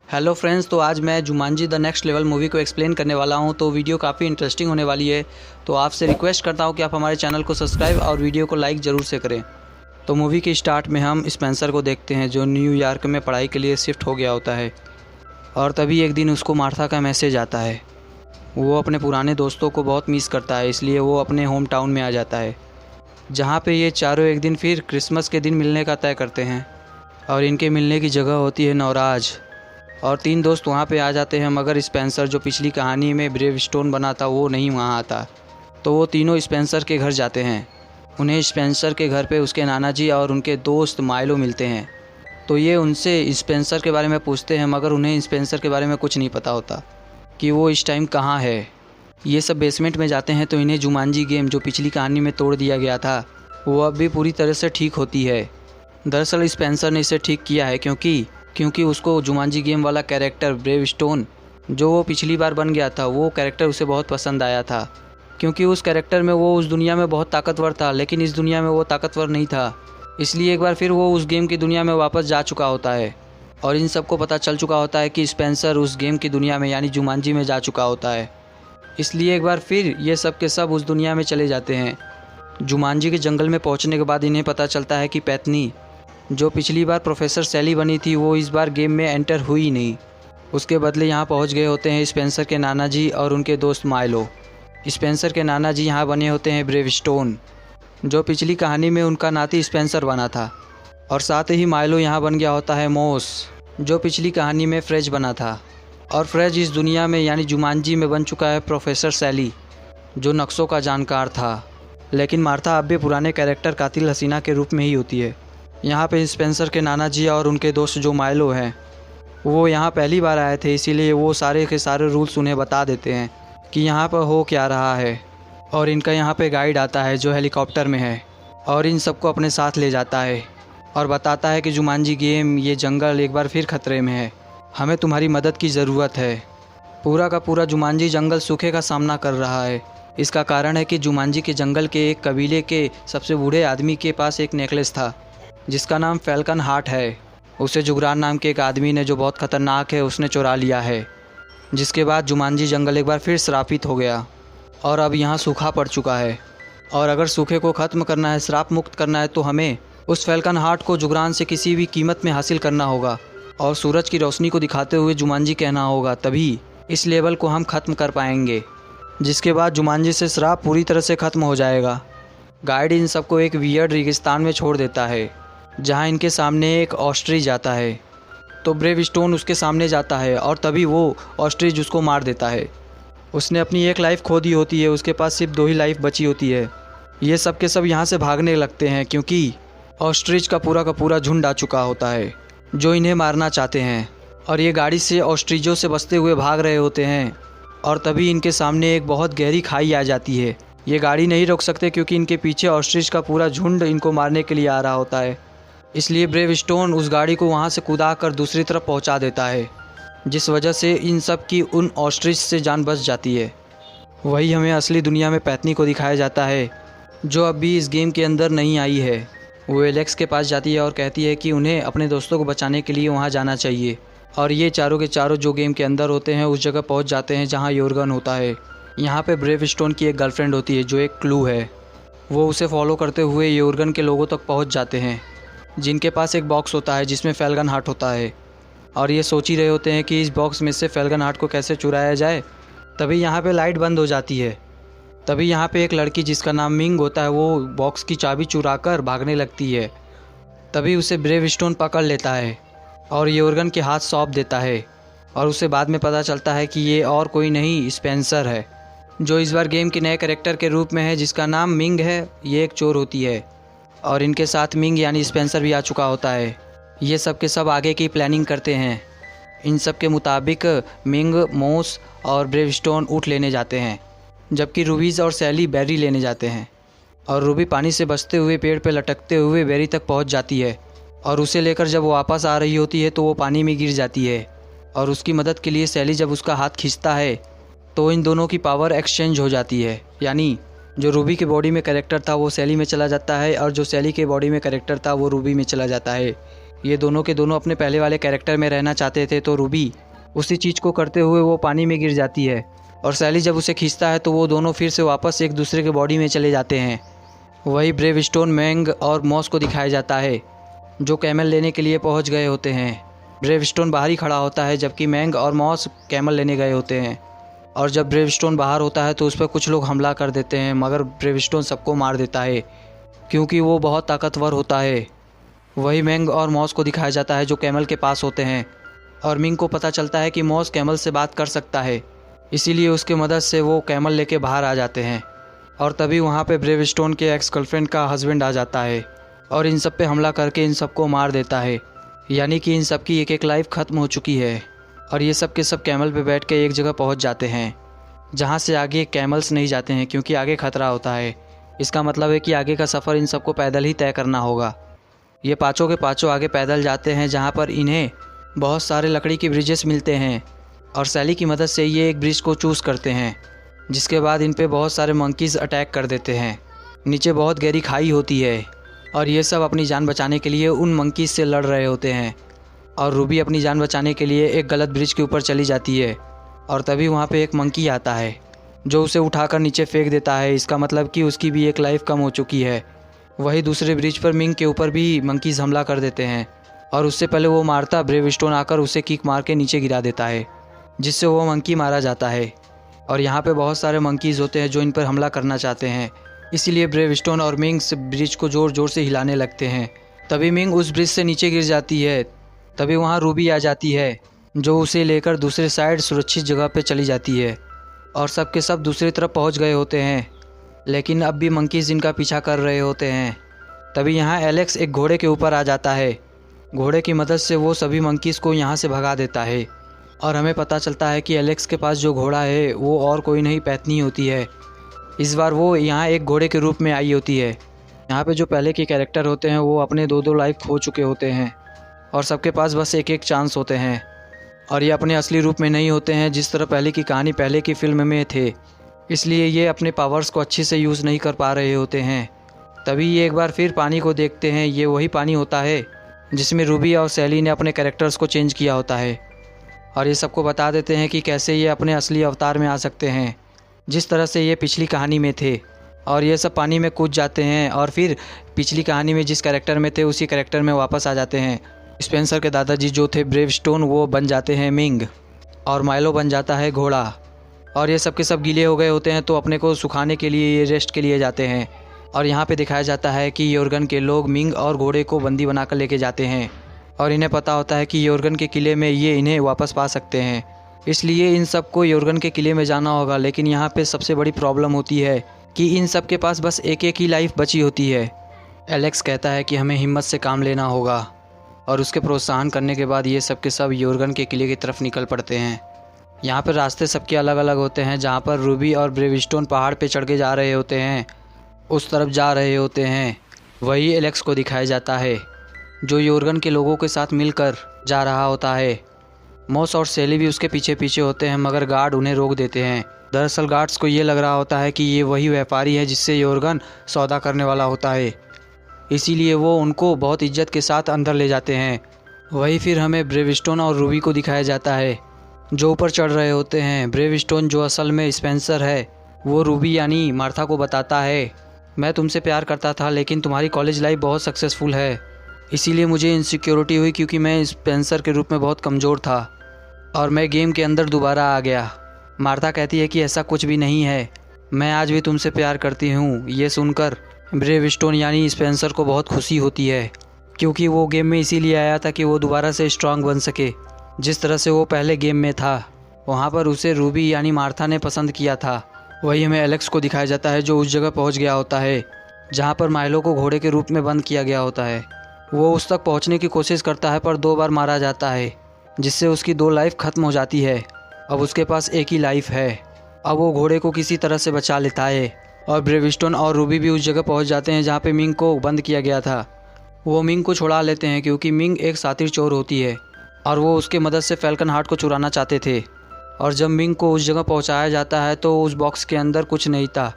Hello friends, तो आज मैं Jumanji the next level movie को एक्सप्लेन करने वाला हूं। तो वीडियो काफ़ी इंटरेस्टिंग होने वाली है। तो आपसे रिक्वेस्ट करता हूं कि आप हमारे चैनल को सब्सक्राइब और वीडियो को लाइक ज़रूर से करें। तो मूवी के स्टार्ट में हम स्पेंसर को देखते हैं, जो न्यूयॉर्क में पढ़ाई के लिए शिफ्ट हो गया होता है। और तभी एक दिन उसको मार्था का मैसेज आता है। वो अपने पुराने दोस्तों को बहुत मिस करता है, इसलिए वो अपने होम टाउन में आ जाता है, जहाँ पे ये चारों एक दिन फिर क्रिसमस के दिन मिलने का तय करते हैं। और इनके मिलने की जगह होती है नौराज। और 3 दोस्त वहाँ पे आ जाते हैं, मगर स्पेंसर जो पिछली कहानी में ब्रेवस्टोन बना था वो नहीं वहाँ आता। तो वो तीनों स्पेंसर के घर जाते हैं। उन्हें स्पेंसर के घर पे उसके नाना जी और उनके दोस्त माइलो मिलते हैं। तो ये उनसे स्पेंसर के बारे में पूछते हैं, मगर उन्हें स्पेंसर के बारे में कुछ नहीं पता होता कि वो इस टाइम कहाँ है। ये सब बेसमेंट में जाते हैं तो इन्हें जुमांजी गेम, जो पिछली कहानी में तोड़ दिया गया था, वो अब भी पूरी तरह से ठीक होती है। दरअसल स्पेंसर ने इसे ठीक किया है क्योंकि उसको जुमांजी गेम वाला कैरेक्टर ब्रेवस्टोन, जो वो पिछली बार बन गया था, वो कैरेक्टर उसे बहुत पसंद आया था। क्योंकि उस कैरेक्टर में वो उस दुनिया में बहुत ताकतवर था, लेकिन इस दुनिया में वो ताकतवर नहीं था। इसलिए एक बार फिर वो उस गेम की दुनिया में वापस जा चुका होता है। और इन सबको पता चल चुका होता है कि स्पेंसर उस गेम की दुनिया में यानी जुमांजी में जा चुका होता है। इसलिए एक बार फिर ये सब के सब उस दुनिया में चले जाते हैं। जुमांजी के जंगल में पहुंचने के बाद इन्हें पता चलता है कि पैतनी, जो पिछली बार प्रोफेसर सैली बनी थी, वो इस बार गेम में एंटर हुई नहीं। उसके बदले यहाँ पहुँच गए होते हैं स्पेंसर के नाना जी और उनके दोस्त माइलो। स्पेंसर के नाना जी यहाँ बने होते हैं ब्रेवस्टोन, जो पिछली कहानी में उनका नाती स्पेंसर बना था। और साथ ही माइलो यहाँ बन गया होता है मोस, जो पिछली कहानी में फ्रेज बना था। और फ्रेज इस दुनिया में यानी जुमांजी में बन चुका है प्रोफेसर सैली, जो नक्शों का जानकार था। लेकिन मार्था अब भी पुराने कैरेक्टर कातिल हसीना के रूप में ही होती है। यहाँ पे स्पेंसर के नाना जी और उनके दोस्त जो माइलो हैं, वो यहाँ पहली बार आए थे, इसीलिए वो सारे के सारे रूल्स उन्हें बता देते हैं कि यहाँ पर हो क्या रहा है। और इनका यहाँ पे गाइड आता है जो हेलीकॉप्टर में है, और इन सबको अपने साथ ले जाता है और बताता है कि जुमांजी गेम, ये जंगल एक बार फिर खतरे में है, हमें तुम्हारी मदद की ज़रूरत है। पूरा का पूरा जुमांजी जंगल सूखे का सामना कर रहा है। इसका कारण है कि जुमांजी के जंगल के एक कबीले के सबसे बूढ़े आदमी के पास एक नेकलेस था, जिसका नाम फैल्कन हार्ट है। उसे जुगरान नाम के एक आदमी ने, जो बहुत ख़तरनाक है, उसने चुरा लिया है। जिसके बाद जुमांजी जंगल एक बार फिर श्रापित हो गया और अब यहाँ सूखा पड़ चुका है। और अगर सूखे को ख़त्म करना है, श्राप मुक्त करना है, तो हमें उस फैल्कन हार्ट को जुगरान से किसी भी कीमत में हासिल करना होगा और सूरज की रोशनी को दिखाते हुए जुमांजी कहना होगा, तभी इस लेवल को हम ख़त्म कर पाएंगे। जिसके बाद जुमांजी से श्राप पूरी तरह से ख़त्म हो जाएगा। गाइड इन सबको एक वियर्ड रेगिस्तान में छोड़ देता है, जहाँ इनके सामने एक ऑस्ट्रिच आता है। तो ब्रेवस्टोन उसके सामने जाता है और तभी वो ऑस्ट्रिच उसको मार देता है। उसने अपनी एक लाइफ खो दी होती है, उसके पास सिर्फ 2 ही लाइफ बची होती है। ये सब के सब यहाँ से भागने लगते हैं, क्योंकि ऑस्ट्रिच का पूरा झुंड आ चुका होता है जो इन्हें मारना चाहते हैं। और ये गाड़ी से ऑस्ट्रिचों से बचते हुए भाग रहे होते हैं। और तभी इनके सामने एक बहुत गहरी खाई आ जाती है। ये गाड़ी नहीं रोक सकते, क्योंकि इनके पीछे ऑस्ट्रिच का पूरा झुंड इनको मारने के लिए आ रहा होता है। इसलिए ब्रेवस्टोन उस गाड़ी को वहाँ से कूदा कर दूसरी तरफ पहुँचा देता है, जिस वजह से इन सब की उन ऑस्ट्रिच से जान बच जाती है। वही हमें असली दुनिया में पैतनी को दिखाया जाता है, जो अब भी इस गेम के अंदर नहीं आई है। वो एलेक्स के पास जाती है और कहती है कि उन्हें अपने दोस्तों को बचाने के लिए वहाँ जाना चाहिए। और ये चारों के चारों जो गेम के अंदर होते हैं, उस जगह पहुँच जाते हैं जहाँ योर्गन होता है। यहाँ पे ब्रेवस्टोन की एक गर्लफ्रेंड होती है, जो एक क्लू है। वो उसे फॉलो करते हुए योर्गन के लोगों तक पहुँच जाते हैं, जिनके पास एक बॉक्स होता है जिसमें फैल्कन हार्ट होता है। और ये सोच ही रहे होते हैं कि इस बॉक्स में से फैल्कन हार्ट को कैसे चुराया जाए। तभी यहाँ पे लाइट बंद हो जाती है। तभी यहाँ पे एक लड़की जिसका नाम मिंग होता है, वो बॉक्स की चाबी चुरा कर भागने लगती है। तभी उसे ब्रेवस्टोन पकड़ लेता है और योर्गन के हाथ सौंप देता है। और उसे बाद में पता चलता है कि ये और कोई नहीं, स्पेंसर है, जो इस बार गेम के नए कैरेक्टर के रूप में है, जिसका नाम मिंग है। ये एक चोर होती है और इनके साथ मिंग यानी स्पेंसर भी आ चुका होता है। ये सब के सब आगे की प्लानिंग करते हैं। इन सब के मुताबिक मिंग, मोस और ब्रेवस्टोन ऊँट लेने जाते हैं, जबकि रूबीज और सैली बेरी लेने जाते हैं। और रूबी पानी से बचते हुए पेड़ पे लटकते हुए बेरी तक पहुंच जाती है। और उसे लेकर जब वो वापस आ रही होती है तो वो पानी में गिर जाती है। और उसकी मदद के लिए सैली जब उसका हाथ खींचता है तो इन दोनों की पावर एक्सचेंज हो जाती है, यानी जो रूबी के बॉडी में कैरेक्टर था वो सैली में चला जाता है, और जो सैली के बॉडी में कैरेक्टर था वो रूबी में चला जाता है। ये दोनों के दोनों अपने पहले वाले कैरेक्टर में रहना चाहते थे, तो रूबी उसी चीज़ को करते हुए वो पानी में गिर जाती है और सैली जब उसे खींचता है तो वो दोनों फिर से वापस एक दूसरे के बॉडी में चले जाते हैं। वही ब्रेवस्टोन, मैंग और मॉस को दिखाया जाता है जो कैमल लेने के लिए पहुंच गए होते हैं। ब्रेवस्टोन बाहर ही खड़ा होता है जबकि मैंग और मॉस कैमल लेने गए होते हैं। और जब ब्रेवस्टोन बाहर होता है तो उस पर कुछ लोग हमला कर देते हैं, मगर ब्रेवस्टोन सबको मार देता है क्योंकि वो बहुत ताकतवर होता है। वही मैंग और मॉस को दिखाया जाता है जो कैमल के पास होते हैं और मिंग को पता चलता है कि मॉस कैमल से बात कर सकता है, इसीलिए उसकी मदद से वो कैमल लेके बाहर आ जाते हैं। और तभी वहाँ पे ब्रेवस्टोन के एक्स गर्लफ्रेंड का हस्बैंड आ जाता है और इन सब पे हमला करके इन सबको मार देता है, यानी कि इन सब की एक एक लाइफ ख़त्म हो चुकी है। और ये सब के सब कैमल पे बैठ के एक जगह पहुँच जाते हैं जहाँ से आगे कैमल्स नहीं जाते हैं क्योंकि आगे खतरा होता है। इसका मतलब है कि आगे का सफ़र इन सबको पैदल ही तय करना होगा। ये पाँचों के पाँचों आगे पैदल जाते हैं जहाँ पर इन्हें बहुत सारे लकड़ी के ब्रिजेस मिलते हैं और सैली की मदद से ये एक ब्रिज को चूज़ करते हैं, जिसके बाद इन पे बहुत सारे मंकीज़ अटैक कर देते हैं। नीचे बहुत गहरी खाई होती है और ये सब अपनी जान बचाने के लिए उन मंकीज़ से लड़ रहे होते हैं। और रूबी अपनी जान बचाने के लिए एक गलत ब्रिज के ऊपर चली जाती है और तभी वहाँ पे एक मंकी आता है जो उसे उठाकर नीचे फेंक देता है। इसका मतलब कि उसकी भी एक लाइफ कम हो चुकी है। वही दूसरे ब्रिज पर मिंग के ऊपर भी मंकीज़ हमला कर देते हैं और उससे पहले वो मारता ब्रेवस्टोन आकर उसे किक मार के नीचे गिरा देता है, जिससे वो मंकी मारा जाता है। और यहाँ पे बहुत सारे मंकीज़ होते हैं जो इन पर हमला करना चाहते हैं, इसीलिए ब्रेवस्टोन और मिंग ब्रिज को ज़ोर ज़ोर से हिलाने लगते हैं। तभी मिंग उस ब्रिज से नीचे गिर जाती है। तभी वहाँ रूबी आ जाती है जो उसे लेकर दूसरे साइड सुरक्षित जगह पे चली जाती है और सब के सब दूसरी तरफ पहुँच गए होते हैं, लेकिन अब भी मंकीज़ इनका पीछा कर रहे होते हैं। तभी यहाँ एलेक्स एक घोड़े के ऊपर आ जाता है। घोड़े की मदद से वो सभी मंकीज़ को यहाँ से भगा देता है और हमें पता चलता है कि एलेक्स के पास जो घोड़ा है वो और कोई नहीं पैतनी होती है। इस बार वो यहाँ एक घोड़े के रूप में आई होती है। यहाँ पे जो पहले के कैरेक्टर होते हैं वो अपने दो लाइफ खो चुके होते हैं और सबके पास बस एक एक चांस होते हैं और ये अपने असली रूप में नहीं होते हैं जिस तरह पहले की कहानी पहले की फिल्म में थे, इसलिए ये अपने पावर्स को अच्छे से यूज़ नहीं कर पा रहे होते हैं। तभी ये एक बार फिर पानी को देखते हैं। ये वही पानी होता है जिसमें रूबी और सैली ने अपने कैरेक्टर्स को चेंज किया होता है और ये सबको बता देते हैं कि कैसे ये अपने असली अवतार में आ सकते हैं, जिस तरह से ये पिछली कहानी में थे। और ये सब पानी में कूद जाते हैं और फिर पिछली कहानी में जिस कैरेक्टर में थे उसी कैरेक्टर में वापस आ जाते हैं। स्पेंसर के दादाजी जो थे ब्रेवस्टोन, वो बन जाते हैं मिंग और माइलो बन जाता है घोड़ा। और ये सब के सब गीले हो गए होते हैं तो अपने को सुखाने के लिए ये रेस्ट के लिए जाते हैं। और यहाँ पे दिखाया जाता है कि योर्गन के लोग मिंग और घोड़े को बंदी बनाकर लेके जाते हैं और इन्हें पता होता है कि योर्गन के किले में ये इन्हें वापस पा सकते हैं, इसलिए इन सबको योर्गन के किले में जाना होगा। लेकिन यहाँ पे सबसे बड़ी प्रॉब्लम होती है कि इन सब के पास बस एक एक ही लाइफ बची होती है। एलेक्स कहता है कि हमें हिम्मत से काम लेना होगा और उसके प्रोत्साहन करने के बाद ये सब के सब योर्गन के किले की तरफ निकल पड़ते हैं। यहाँ पर रास्ते सबके अलग अलग होते हैं। जहाँ पर रूबी और ब्रेवस्टोन पहाड़ पे चढ़ के जा रहे होते हैं, उस तरफ जा रहे होते हैं, वही एलेक्स को दिखाया जाता है जो योर्गन के लोगों के साथ मिलकर जा रहा होता है। मॉस और सैली भी उसके पीछे पीछे होते हैं मगर गार्ड उन्हें रोक देते हैं। दरअसल गार्ड्स को ये लग रहा होता है कि ये वही व्यापारी है जिससे योर्गन सौदा करने वाला होता है, इसीलिए वो उनको बहुत इज्जत के साथ अंदर ले जाते हैं। वही फिर हमें ब्रेवस्टोन और रूबी को दिखाया जाता है जो ऊपर चढ़ रहे होते हैं। ब्रेवस्टोन जो असल में स्पेंसर है वो रूबी यानी मार्था को बताता है, मैं तुमसे प्यार करता था लेकिन तुम्हारी कॉलेज लाइफ बहुत सक्सेसफुल है, इसीलिए मुझे इनसिक्योरिटी हुई क्योंकि मैं स्पेंसर के रूप में बहुत कमज़ोर था और मैं गेम के अंदर दोबारा आ गया। मार्था कहती है कि ऐसा कुछ भी नहीं है, मैं आज भी तुमसे प्यार करती हूँ। ये सुनकर ब्रेवस्टोन यानी स्पेंसर को बहुत खुशी होती है क्योंकि वो गेम में इसीलिए आया था कि वो दोबारा से स्ट्रांग बन सके जिस तरह से वो पहले गेम में था। वहाँ पर उसे रूबी यानी मार्था ने पसंद किया था। वही हमें एलेक्स को दिखाया जाता है जो उस जगह पहुँच गया होता है जहाँ पर माइलो को घोड़े के रूप में बंद किया गया होता है। वो उस तक पहुँचने की कोशिश करता है पर 2 बार मारा जाता है जिससे उसकी 2 लाइफ ख़त्म हो जाती है। अब उसके पास एक ही लाइफ है। अब वो घोड़े को किसी तरह से बचा लेता है और ब्रेवस्टोन और रूबी भी उस जगह पहुंच जाते हैं जहां पे मिंग को बंद किया गया था। वो मिंग को छुड़ा लेते हैं क्योंकि मिंग एक सातिर चोर होती है और वो उसके मदद से फैल्कन हार्ट को चुराना चाहते थे। और जब मिंग को उस जगह पहुंचाया जाता है तो उस बॉक्स के अंदर कुछ नहीं था।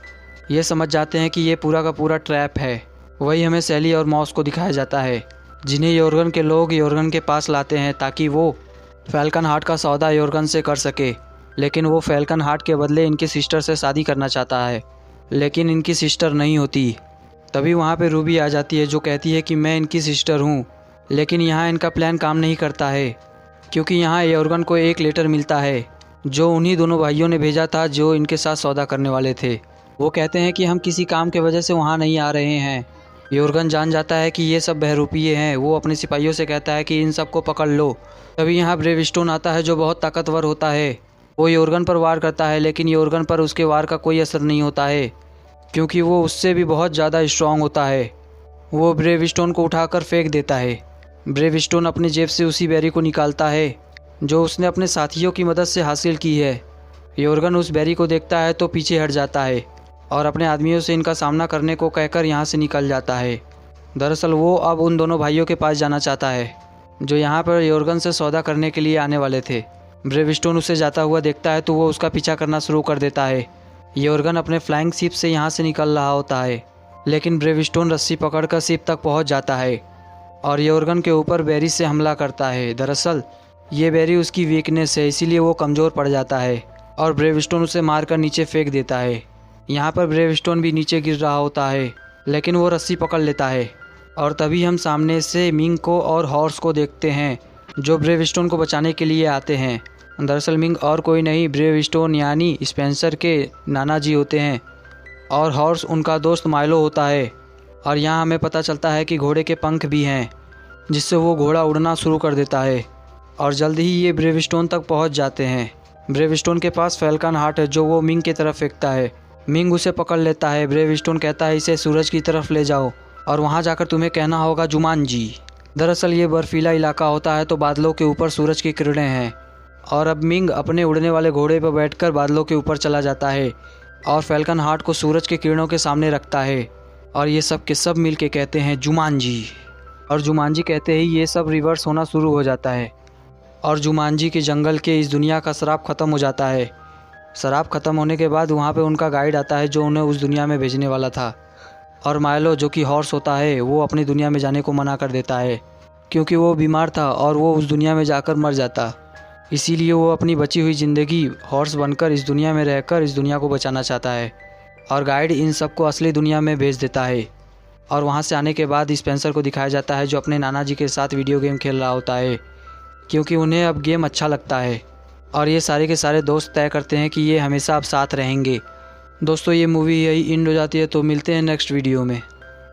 ये समझ जाते हैं कि ये पूरा का पूरा ट्रैप है। वही हमें सैली और मॉस को दिखाया जाता है जिन्हें योर्गन के लोग योर्गन के पास लाते हैं ताकि वो फैल्कन हार्ट का सौदा योर्गन से कर सके। लेकिन वो फैल्कन हार्ट के बदले इनकी सिस्टर से शादी करना चाहता है, लेकिन इनकी सिस्टर नहीं होती। तभी वहाँ पे रूबी आ जाती है जो कहती है कि मैं इनकी सिस्टर हूँ। लेकिन यहाँ इनका प्लान काम नहीं करता है, क्योंकि यहाँ योर्गन को एक लेटर मिलता है जो उन्हीं दोनों भाइयों ने भेजा था जो इनके साथ सौदा करने वाले थे। वो कहते हैं कि हम किसी काम के वजह से वहाँ नहीं आ रहे हैं। योर्गन जान जाता है कि ये सब बहरूपिये हैं। वो अपने सिपाहियों से कहता है कि इन सबको पकड़ लो। तभी यहाँ ब्रेवस्टोन आता है जो बहुत ताकतवर होता है। वो योर्गन पर वार करता है, लेकिन योर्गन पर उसके वार का कोई असर नहीं होता है, क्योंकि वो उससे भी बहुत ज़्यादा स्ट्रांग होता है। वो ब्रेवस्टोन को उठाकर फेंक देता है। ब्रेवस्टोन अपने जेब से उसी बेरी को निकालता है जो उसने अपने साथियों की मदद से हासिल की है। योर्गन उस बेरी को देखता है तो पीछे हट जाता है और अपने आदमियों से इनका सामना करने को कहकर यहाँ से निकल जाता है। दरअसल वो अब उन दोनों भाइयों के पास जाना चाहता है जो यहाँ पर योर्गन से सौदा करने के लिए आने वाले थे। ब्रेवस्टोन उसे जाता हुआ देखता है तो वो उसका पीछा करना शुरू कर देता है। योर्गन अपने फ्लाइंग शिप से यहाँ से निकल रहा होता है, लेकिन ब्रेवस्टोन रस्सी पकड़कर शिप तक पहुँच जाता है और योर्गन के ऊपर बेरी से हमला करता है। दरअसल ये बेरी उसकी वीकनेस है, इसीलिए वो कमज़ोर पड़ जाता है और ब्रेवस्टोन उसे मारकर नीचे फेंक देता है। यहाँ पर ब्रेवस्टोन भी नीचे गिर रहा होता है, लेकिन वो रस्सी पकड़ लेता है और तभी हम सामने से मिंग को और हॉर्स को देखते हैं जो ब्रेवस्टोन को बचाने के लिए आते हैं। दरअसल मिंग और कोई नहीं, ब्रेवस्टोन यानी स्पेंसर के नाना जी होते हैं और हॉर्स उनका दोस्त माइलो होता है। और यहाँ हमें पता चलता है कि घोड़े के पंख भी हैं, जिससे वो घोड़ा उड़ना शुरू कर देता है और जल्द ही ये ब्रेवस्टोन तक पहुँच जाते हैं। ब्रेवस्टोन के पास फैल्कन हार्ट है जो वो मिंग की तरफ फेंकता है। मिंग उसे पकड़ लेता है। ब्रेवस्टोन कहता है इसे सूरज की तरफ ले जाओ और वहाँ जाकर तुम्हें कहना होगा जुमानजी। दरअसल ये बर्फीला इलाका होता है तो बादलों के ऊपर सूरज की किरणें हैं और अब मिंग अपने उड़ने वाले घोड़े पर बैठकर बादलों के ऊपर चला जाता है और फैल्कन हार्ट को सूरज की किरणों के सामने रखता है और ये सब के सब मिल के कहते हैं जुमानजी। और जुमानजी कहते ही ये सब रिवर्स होना शुरू हो जाता है और जुमानजी के जंगल के इस दुनिया का शराब ख़त्म हो जाता है। शराब ख़त्म होने के बाद वहाँ पे उनका गाइड आता है जो उन्हें उस दुनिया में भेजने वाला था। और माइलो जो कि हॉर्स होता है वो अपनी दुनिया में जाने को मना कर देता है, क्योंकि वो बीमार था और वो उस दुनिया में जाकर मर जाता। इसीलिए वो अपनी बची हुई ज़िंदगी हॉर्स बनकर इस दुनिया में रहकर इस दुनिया को बचाना चाहता है। और गाइड इन सबको असली दुनिया में भेज देता है। और वहाँ से आने के बाद स्पेंसर को दिखाया जाता है जो अपने नाना जी के साथ वीडियो गेम खेल रहा होता है, क्योंकि उन्हें अब गेम अच्छा लगता है। और ये सारे के सारे दोस्त तय करते हैं कि ये हमेशा अब साथ रहेंगे। दोस्तों ये मूवी यही एंड हो जाती है, तो मिलते हैं नेक्स्ट वीडियो में।